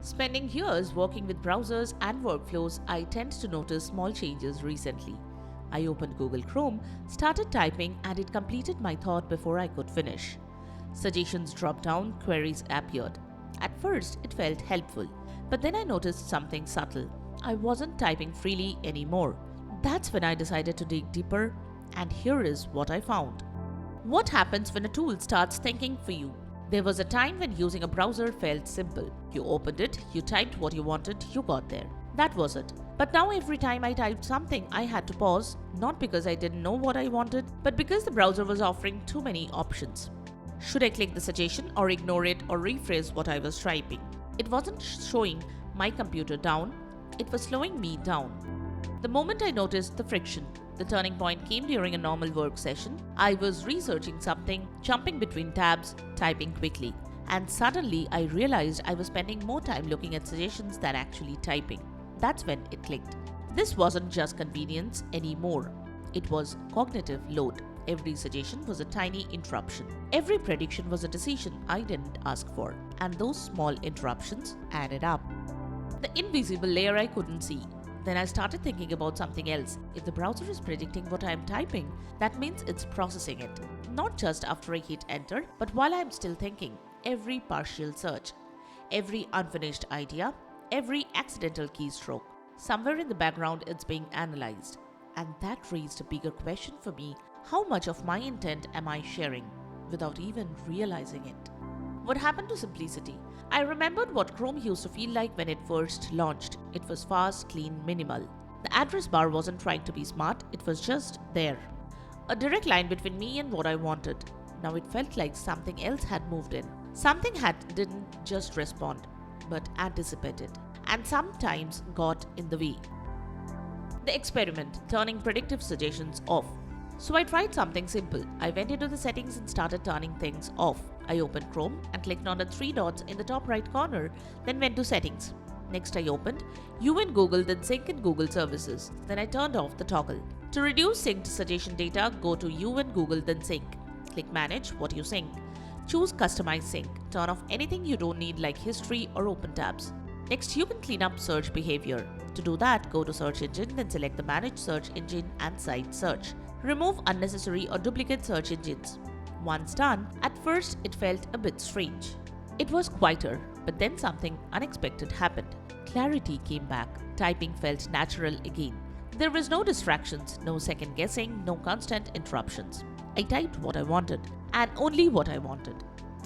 Spending years working with browsers and workflows, I tend to notice small changes recently. I opened Google Chrome, started typing, and it completed my thought before I could finish. Suggestions dropped down, queries appeared. At first, it felt helpful, but then I noticed something subtle. I wasn't typing freely anymore. That's when I decided to dig deeper, and here is what I found. What happens when a tool starts thinking for you? There was a time when using a browser felt simple. You opened it, you typed what you wanted, you got there. That was it. But now every time I typed something, I had to pause, not because I didn't know what I wanted, but because the browser was offering too many options. Should I click the suggestion or ignore it or rephrase what I was typing? It wasn't showing my computer down, it was slowing me down. The moment I noticed the friction, the turning point came during a normal work session. I was researching something, jumping between tabs, typing quickly, and suddenly I realized I was spending more time looking at suggestions than actually typing. That's when it clicked. This wasn't just convenience anymore. It was cognitive load. Every suggestion was a tiny interruption. Every prediction was a decision I didn't ask for. And those small interruptions added up. The invisible layer I couldn't see. Then I started thinking about something else. If the browser is predicting what I am typing, that means it's processing it. Not just after I hit enter, but while I am still thinking. Every partial search, every unfinished idea, every accidental keystroke. Somewhere in the background it's being analyzed. And that raised a bigger question for me. How much of my intent am I sharing without even realizing it? What happened to simplicity? I remembered what Chrome used to feel like when it first launched. It was fast, clean, minimal. The address bar wasn't trying to be smart, it was just there. A direct line between me and what I wanted. Now it felt like something else had moved in. Something didn't just respond, but anticipated, and sometimes got in the way. The experiment, turning predictive suggestions off. So I tried something simple. I went into the settings and started turning things off. I opened Chrome and clicked on the three dots in the top right corner, then went to settings. Next I opened You in Google, then Sync in Google Services. Then I turned off the toggle. To reduce synced suggestion data, go to You in Google, then Sync. Click Manage what you sync. Choose Customize Sync. Turn off anything you don't need like history or open tabs. Next, you can clean up search behavior. To do that, go to Search Engine, then select the Manage Search Engine and Site Search. Remove unnecessary or duplicate search engines. Once done, at first it felt a bit strange. It was quieter, but then something unexpected happened. Clarity came back. Typing felt natural again. There was no distractions, no second guessing, no constant interruptions. I typed what I wanted, and only what I wanted.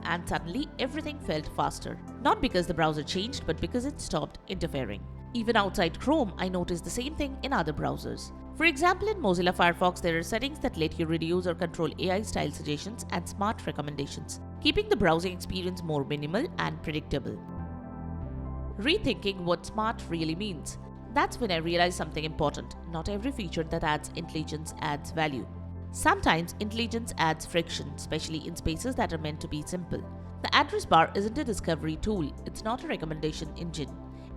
And suddenly everything felt faster. Not because the browser changed, but because it stopped interfering. Even outside Chrome, I noticed the same thing in other browsers. For example, in Mozilla Firefox, there are settings that let you reduce or control AI-style suggestions and smart recommendations, keeping the browsing experience more minimal and predictable. Rethinking what smart really means. That's when I realized something important. Not every feature that adds intelligence adds value. Sometimes intelligence adds friction, especially in spaces that are meant to be simple. The address bar isn't a discovery tool, it's not a recommendation engine.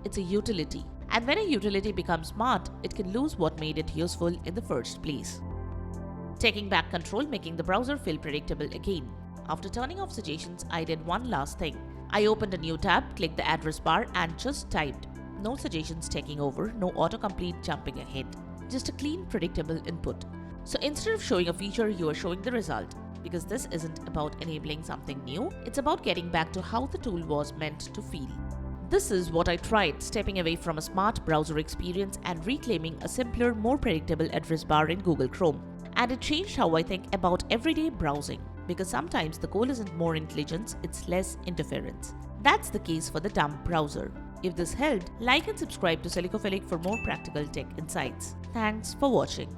It's a utility. And when a utility becomes smart, it can lose what made it useful in the first place. Taking back control, making the browser feel predictable again. After turning off suggestions, I did one last thing. I opened a new tab, clicked the address bar, and just typed. No suggestions taking over, no autocomplete jumping ahead. Just a clean, predictable input. So instead of showing a feature, you are showing the result. Because this isn't about enabling something new, it's about getting back to how the tool was meant to feel. This is what I tried, stepping away from a smart browser experience and reclaiming a simpler, more predictable address bar in Google Chrome. And it changed how I think about everyday browsing. Because sometimes the goal isn't more intelligence, it's less interference. That's the case for the dumb browser. If this helped, like and subscribe to Silicophilic for more practical tech insights. Thanks for watching.